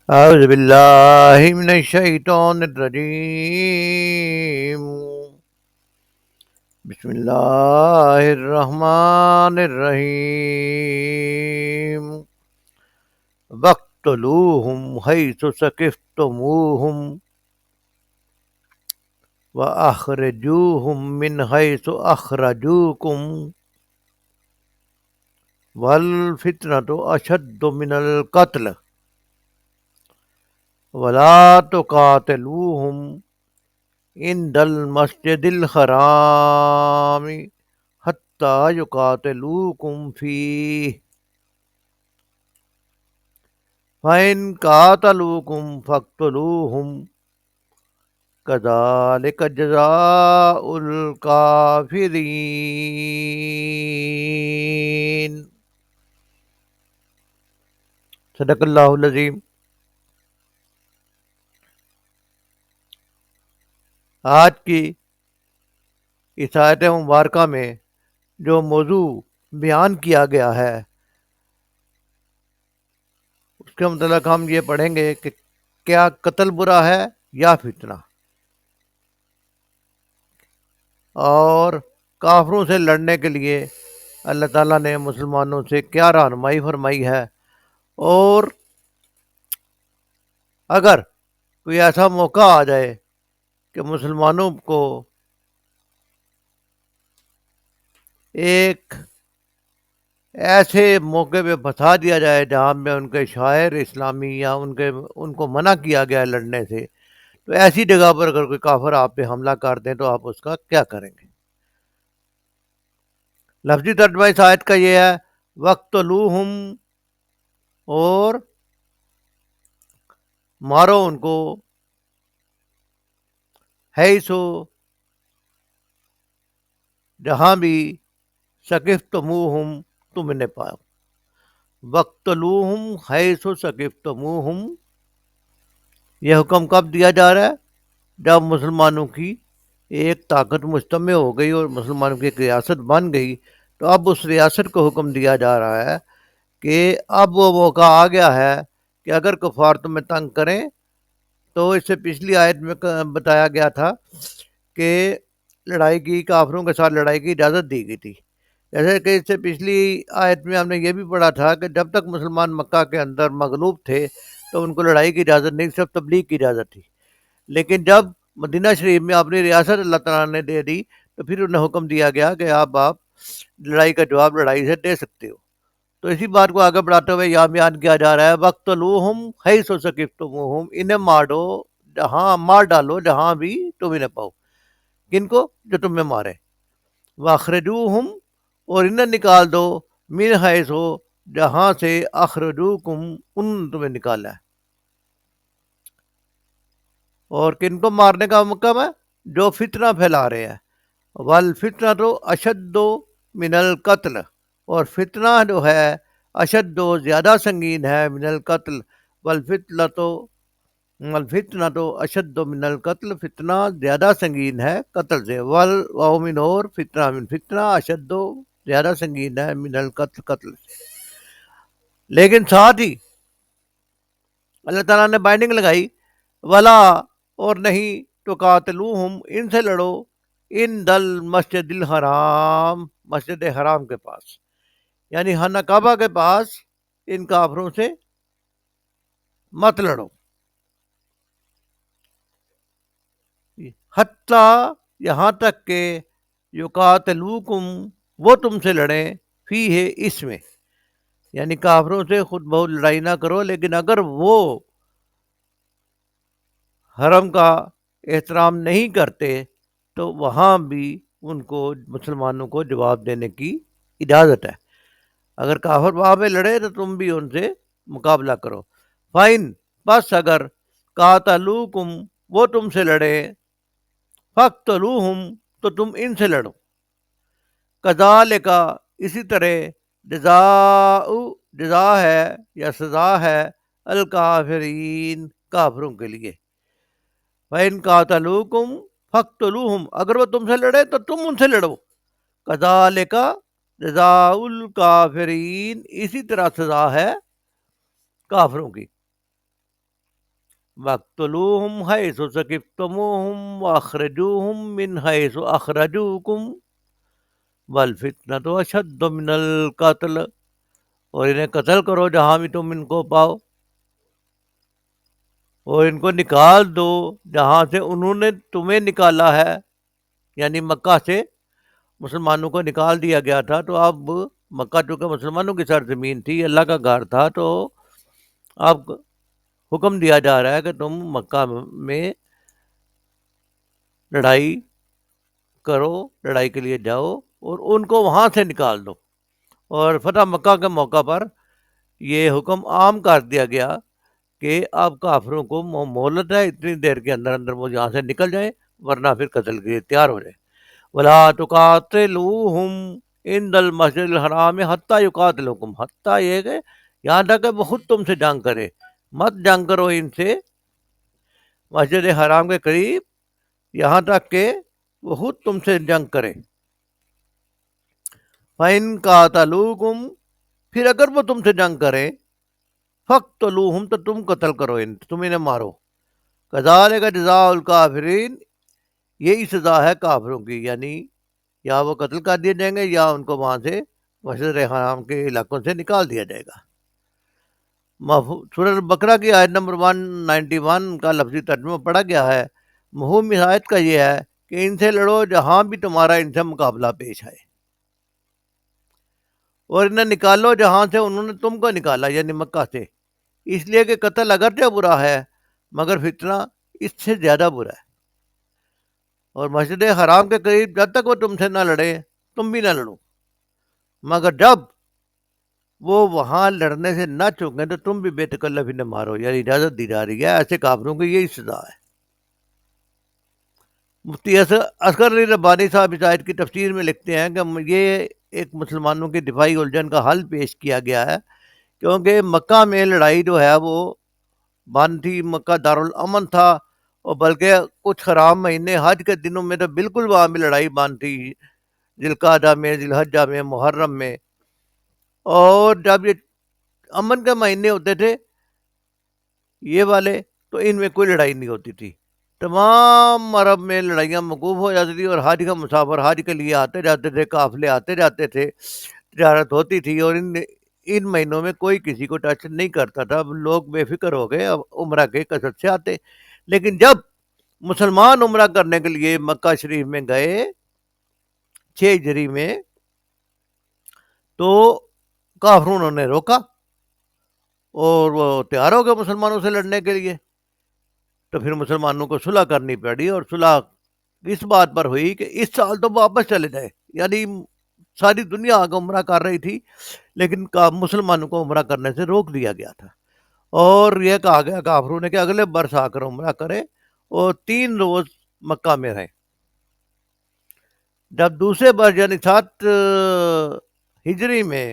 أعوذ بالله من الشيطان الرجيم. بسم الله الرحمن الرحيم. واقتلوهم حيث ثقفتموهم وأخرجوهم من حيث أخرجوكم والفتنة أشد من القتل ولا تقاتلوهم عند المسجد الحرام حتى يقاتلوكم فيه فإن قاتلوكم فاقتلوهم كذلك جزاء الكافرين. صدق اللہ العظیم. آج کی اس آیت مبارکہ میں جو موضوع بیان کیا گیا ہے اس کے متعلق ہم یہ پڑھیں گے کہ کیا قتل برا ہے یا فتنہ، اور کافروں سے لڑنے کے لیے اللہ تعالیٰ نے مسلمانوں سے کیا رہنمائی فرمائی ہے، اور اگر کوئی ایسا موقع آ جائے کہ مسلمانوں کو ایک ایسے موقع پہ پھنسا دیا جائے جہاں میں ان کے شاعر اسلامی یا ان کو منع کیا گیا ہے لڑنے سے، تو ایسی جگہ پر اگر کوئی کافر آپ پہ حملہ کر دیں تو آپ اس کا کیا کریں گے؟ لفظی ترجمہ اس آیت کا یہ ہے وَاقْتُلُوهُمْ، اور مارو ان کو، حیثو، جہاں بھی، ثقفتموہم، تم انہیں پاؤ. وَاقْتُلُوهُمْ حیثو ثقفتموہم، یہ حکم کب دیا جا رہا ہے؟ جب مسلمانوں کی ایک طاقت مجتمع ہو گئی اور مسلمانوں کی ایک ریاست بن گئی، تو اب اس ریاست کو حکم دیا جا رہا ہے کہ اب وہ موقع آ گیا ہے کہ اگر کفار تمہیں تنگ کریں، تو اس سے پچھلی آیت میں بتایا گیا تھا کہ لڑائی کی، کافروں کے ساتھ لڑائی کی اجازت دی گئی تھی. جیسے کہ اس سے پچھلی آیت میں ہم نے یہ بھی پڑھا تھا کہ جب تک مسلمان مکہ کے اندر مغلوب تھے تو ان کو لڑائی کی اجازت نہیں، صرف تبلیغ کی اجازت تھی. لیکن جب مدینہ شریف میں اپنی ریاست اللہ تعالیٰ نے دے دی تو پھر انہیں حکم دیا گیا کہ آپ لڑائی کا جواب لڑائی سے دے سکتے ہو. تو اسی بات کو آگے بڑھاتے ہوئے یہاں بیان کیا جا رہا ہے وَاقْتُلُوهُمْ حَيْثُ ثَقِفْتُمُوهُمْ، انہیں مار ڈالو جہاں بھی تم انہیں پاؤ. کن کو؟ جو تمہیں مارے. وَأَخْرِجُوهُمْ، اور انہیں نکال دو، مِنْ حَيْثُ، جہاں سے، أَخْرَجُوكُمْ، ان تمہیں نکالا ہے. اور کن کو مارنے کا حکم ہے؟ جو فتنہ پھیلا رہے ہیں. وَالْفِتْنَةُ أَشَدُّ مِنَ الْقَتْلِ، اور فتنہ جو ہے اشد، زیادہ سنگین ہے، من القتل. والفتنة اشد من القتل، فتنہ زیادہ سنگین ہے قتل سے. والمن، اور فتنہ، من فتنہ اشد، زیادہ سنگین ہے، من القتل، قتل سے. لیکن ساتھ ہی اللہ تعالیٰ نے بائنڈنگ لگائی، ولا، اور نہیں، تو قاتلوہم، ان سے لڑو، ان دل مسجد الحرام، مسجد حرام کے پاس، یعنی خانہ کعبہ کے پاس ان کافروں سے مت لڑو. حتیٰ، یہاں تک کہ، یقاتلوکم، وہ تم سے لڑیں، فی ہے، اس میں، یعنی کافروں سے خود بہت لڑائی نہ کرو، لیکن اگر وہ حرم کا احترام نہیں کرتے تو وہاں بھی ان کو، مسلمانوں کو جواب دینے کی اجازت ہے. اگر کافر وہاں پہ لڑے تو تم بھی ان سے مقابلہ کرو. فائن، بس اگر، قاتلوکم، وہ تم سے لڑے، فقتلوہم، تو تم ان سے لڑو. کذالک، اسی طرح، جزاء، جزا ہے یا سزا ہے، الکافرین، کافروں کے لیے. فَإِن قَاتَلُوكُمْ فَاقْتُلُوهُمْ، اگر وہ تم سے لڑے تو تم ان سے لڑو. کذالک جزاء الکافرین، اسی طرح سزا ہے کافروں کی. وَاقْتُلُوهُمْ حَيْثُ ثَقِفْتُمُوهُمْ وَأَخْرِجُوهُمْ مِنْ حَيْثُ أَخْرَجُوكُمْ وَالْفِتْنَةُ أَشَدُّ مِنَ الْقَتْلِ، اور انہیں قتل کرو جہاں بھی تم ان کو پاؤ، اور ان کو نکال دو جہاں سے انہوں نے تمہیں نکالا ہے، یعنی مکہ سے مسلمانوں کو نکال دیا گیا تھا، تو اب مکہ چونکہ مسلمانوں کی سرزمین تھی، اللہ کا گھر تھا، تو اب حکم دیا جا رہا ہے کہ تم مکہ میں لڑائی کرو، لڑائی کے لیے جاؤ اور ان کو وہاں سے نکال دو۔ اور فتح مکہ کے موقع پر یہ حکم عام کر دیا گیا کہ اب کافروں کو مہلت ہے، اتنی دیر کے اندر اندر وہ یہاں سے نکل جائیں، ورنہ پھر قتل کے لیے تیار ہو جائیں۔ وَلَا تُقَاتِلُوهُمْ عِنْدَ الْمَسْجِدِ الْحَرَامِ حَتَّى يُقَاتِلُوكُمْ، حتیٰ یہ کہ یہاں تک کہ وہ خود تم سے جنگ کرے، مت جنگ کرو ان سے مسجد حرام کے قریب یہاں تک کہ وہ خود تم سے جنگ کرے۔ فَإِنْ قَاتَلُوكُمْ، پھر اگر وہ تم سے جنگ کریں، فَاقْتُلُوهُمْ، تو تم قتل کرو تم انہیں مارو۔ كَذَلِكَ جَزَاءُ الْكَافِرِينَ، یہی سزا ہے کافروں کی، یعنی یا وہ قتل کر دیے جائیں گے یا ان کو وہاں سے مسجد حرام کے علاقوں سے نکال دیا جائے گا۔ سورۃ البقرہ کی آیت نمبر 191 کا لفظی ترجمہ پڑھا گیا ہے۔ مفہوم اس آیت کا یہ ہے کہ ان سے لڑو جہاں بھی تمہارا ان سے مقابلہ پیش آئے، اور انہیں نکالو جہاں سے انہوں نے تم کو نکالا، یعنی مکہ سے، اس لیے کہ قتل اگرچہ برا ہے مگر فتنہ اس سے زیادہ برا ہے۔ اور مسجد حرام کے قریب جب تک وہ تم سے نہ لڑے تم بھی نہ لڑو، مگر جب وہ وہاں لڑنے سے نہ چوکیں تو تم بھی بے تکلف انہیں مارو، یعنی اجازت دی جا رہی ہے، ایسے کافروں کی یہی سزا ہے۔ مفتی اصغر علی ربانی صاحب اس آیت کی تفسیر میں لکھتے ہیں کہ یہ ایک مسلمانوں کی دفاعی الجھن کا حل پیش کیا گیا ہے، کیونکہ مکہ میں لڑائی جو ہے وہ بند تھی، مکہ دارالامن تھا، اور بلکہ کچھ حرام مہینے حج کے دنوں میں تو بالکل وہاں بھی لڑائی بند تھی، ذی القعدہ میں، ذی الحجہ میں، محرم میں، اور جب یہ امن کے مہینے ہوتے تھے یہ والے تو ان میں کوئی لڑائی نہیں ہوتی تھی، تمام عرب میں لڑائیاں موقوف ہو جاتی تھی، اور حج کا مسافر حج کے لیے آتے جاتے تھے، قافلے آتے جاتے تھے، تجارت ہوتی تھی، اور ان مہینوں میں کوئی کسی کو ٹچ نہیں کرتا تھا، اب لوگ بے فکر ہو گئے، اب عمرہ کے کثرت سے آتے۔ لیکن جب مسلمان عمرہ کرنے کے لیے مکہ شریف میں گئے 6 ہجری میں، تو کافروں نے روکا اور وہ تیار ہو گئے مسلمانوں سے لڑنے کے لیے، تو پھر مسلمانوں کو صلح کرنی پڑی، اور صلح اس بات پر ہوئی کہ اس سال تو واپس چلے جائے، یعنی ساری دنیا آگے عمرہ کر رہی تھی لیکن مسلمانوں کو عمرہ کرنے سے روک دیا گیا تھا، اور یہ کہا گیا کافروں نے کہ اگلے برس آ کر عمرہ کرے اور 3 روز مکہ میں رہے۔ جب دوسرے برس یعنی 7 ہجری میں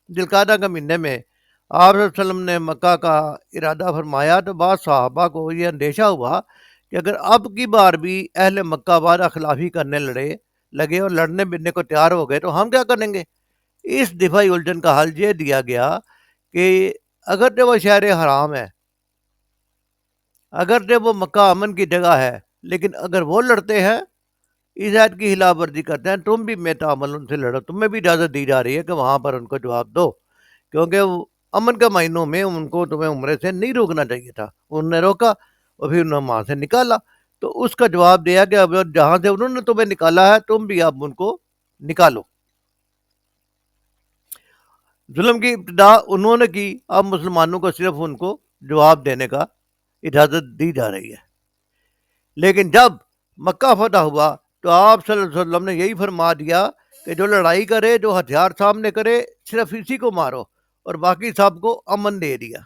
ذی القعدہ کے مہینے میں آپ صلی اللہ علیہ وسلم نے مکہ کا ارادہ فرمایا، تو بعض صحابہ کو یہ اندیشہ ہوا کہ اگر اب کی بار بھی اہل مکہ وعدہ خلافی کرنے لگے اور لڑنے بڑنے کو تیار ہو گئے تو ہم کیا کریں گے؟ اس دفاعی الجھن کا حل یہ دیا گیا کہ اگرچہ وہ شہر حرام ہے، اگرچہ وہ مکہ امن کی جگہ ہے، لیکن اگر وہ لڑتے ہیں، اس آیت کی خلاف ورزی کرتے ہیں، تم بھی میں تعامل ان سے لڑو، تمہیں بھی اجازت دی جا رہی ہے کہ وہاں پر ان کو جواب دو، کیونکہ امن کے مہینوں میں ان کو تمہیں عمرے سے نہیں روکنا چاہیے تھا، انہوں نے روکا اور پھر انہوں نے وہاں سے نکالا، تو اس کا جواب دیا کہ اب جہاں سے انہوں نے تمہیں نکالا ہے تم بھی اب ان کو نکالو۔ ظلم کی ابتدا انہوں نے کی، اب مسلمانوں کو صرف ان کو جواب دینے کا اجازت دی جا رہی ہے۔ لیکن جب مکہ فتح ہوا تو آپ صلی اللہ علیہ وسلم نے یہی فرما دیا کہ جو لڑائی کرے، جو ہتھیار سامنے کرے، صرف اسی کو مارو، اور باقی سب کو امن دے دیا۔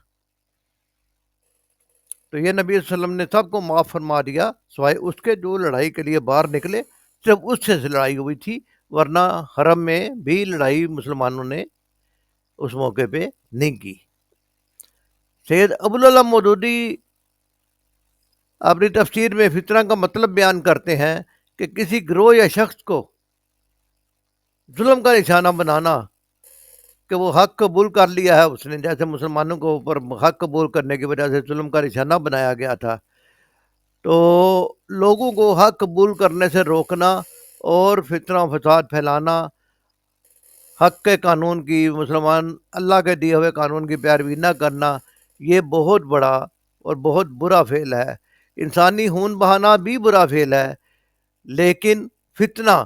تو یہ نبی صلی اللہ علیہ وسلم نے سب کو معاف فرما دیا سوائے اس کے جو لڑائی کے لیے باہر نکلے، صرف اس سے لڑائی ہوئی تھی، ورنہ حرم میں بھی لڑائی مسلمانوں نے اس موقع پہ نہیں کی۔ سید ابوالعلا مودودی اپنی تفسیر میں فتنہ کا مطلب بیان کرتے ہیں کہ کسی گروہ یا شخص کو ظلم کا نشانہ بنانا، کہ وہ حق قبول کر لیا ہے اس نے، جیسے مسلمانوں کو اوپر حق قبول کرنے کی وجہ سے ظلم کا نشانہ بنایا گیا تھا، تو لوگوں کو حق قبول کرنے سے روکنا اور فتنہ و فساد پھیلانا، حق کے قانون کی، مسلمان اللہ کے دیے ہوئے قانون کی پیروی نہ کرنا، یہ بہت بڑا اور بہت برا فعل ہے۔ انسانی خون بہانا بھی برا فعل ہے، لیکن فتنہ،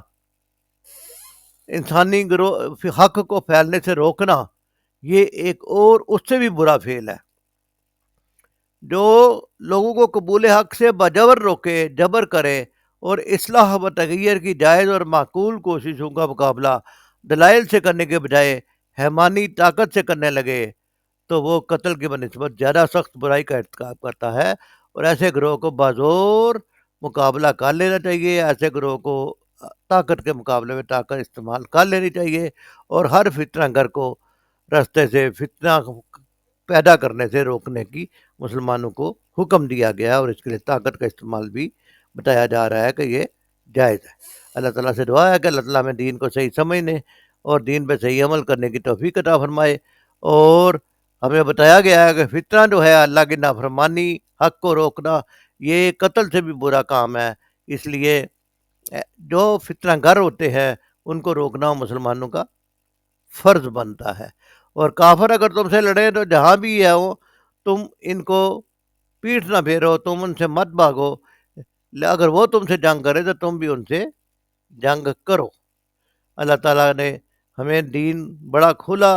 انسانی گروہ حق کو پھیلنے سے روکنا، یہ ایک اور اس سے بھی برا فعل ہے۔ جو لوگوں کو قبول حق سے بجبر روکے، جبر کرے اور اصلاح و تغیر کی جائز اور معقول کوششوں کا مقابلہ دلائل سے کرنے کے بجائے حیوانی طاقت سے کرنے لگے، تو وہ قتل کی بنسبت زیادہ سخت برائی کا ارتکاب کرتا ہے، اور ایسے گروہ کو بازور مقابلہ کر لینا چاہیے، ایسے گروہ کو طاقت کے مقابلے میں طاقت استعمال کر لینی چاہیے، اور ہر فتنہ گر کو رستے سے، فتنہ پیدا کرنے سے روکنے کی مسلمانوں کو حکم دیا گیا ہے، اور اس کے لیے طاقت کا استعمال بھی بتایا جا رہا ہے کہ یہ جائز ہے۔ اللہ تعالیٰ سے دعا ہے کہ اللہ تعالیٰ میں دین کو صحیح سمجھنے اور دین پہ صحیح عمل کرنے کی توفیق عطا فرمائے، اور ہمیں بتایا گیا ہے کہ فتنہ جو ہے اللہ کی نافرمانی، حق کو روکنا، یہ قتل سے بھی برا کام ہے، اس لیے جو فتنہ گر ہوتے ہیں ان کو روکنا مسلمانوں کا فرض بنتا ہے۔ اور کافر اگر تم سے لڑیں تو جہاں بھی ہے ہو، تم ان کو پیٹھ نہ پھیرو، تم ان سے مت بھاگو، اگر وہ تم سے جنگ کرے تو تم بھی ان سے جنگ کرو۔ اللہ تعالیٰ نے ہمیں دین بڑا کھلا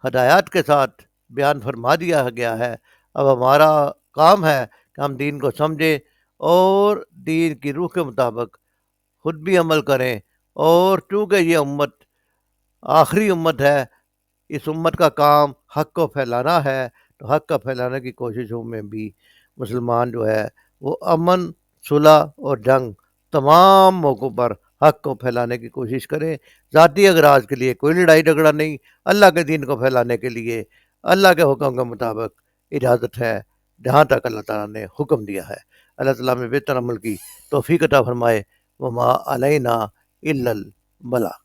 ہدایات کے ساتھ بیان فرما دیا گیا ہے، اب ہمارا کام ہے کہ ہم دین کو سمجھیں اور دین کی روح کے مطابق خود بھی عمل کریں، اور چونکہ یہ امت آخری امت ہے، اس امت کا کام حق کو پھیلانا ہے، تو حق کا پھیلانے کی کوششوں میں بھی مسلمان جو ہے وہ امن، صلح اور جنگ، تمام موقعوں پر حق کو پھیلانے کی کوشش کریں۔ ذاتی اغراض کے لیے کوئی لڑائی جھگڑا نہیں، اللہ کے دین کو پھیلانے کے لیے اللہ کے حکم کے مطابق اجازت ہے، جہاں تک اللہ تعالیٰ نے حکم دیا ہے۔ اللہ تعالیٰ میں بہتر عمل کی توفیق عطا فرمائے۔ وما علینا الا البلاغ۔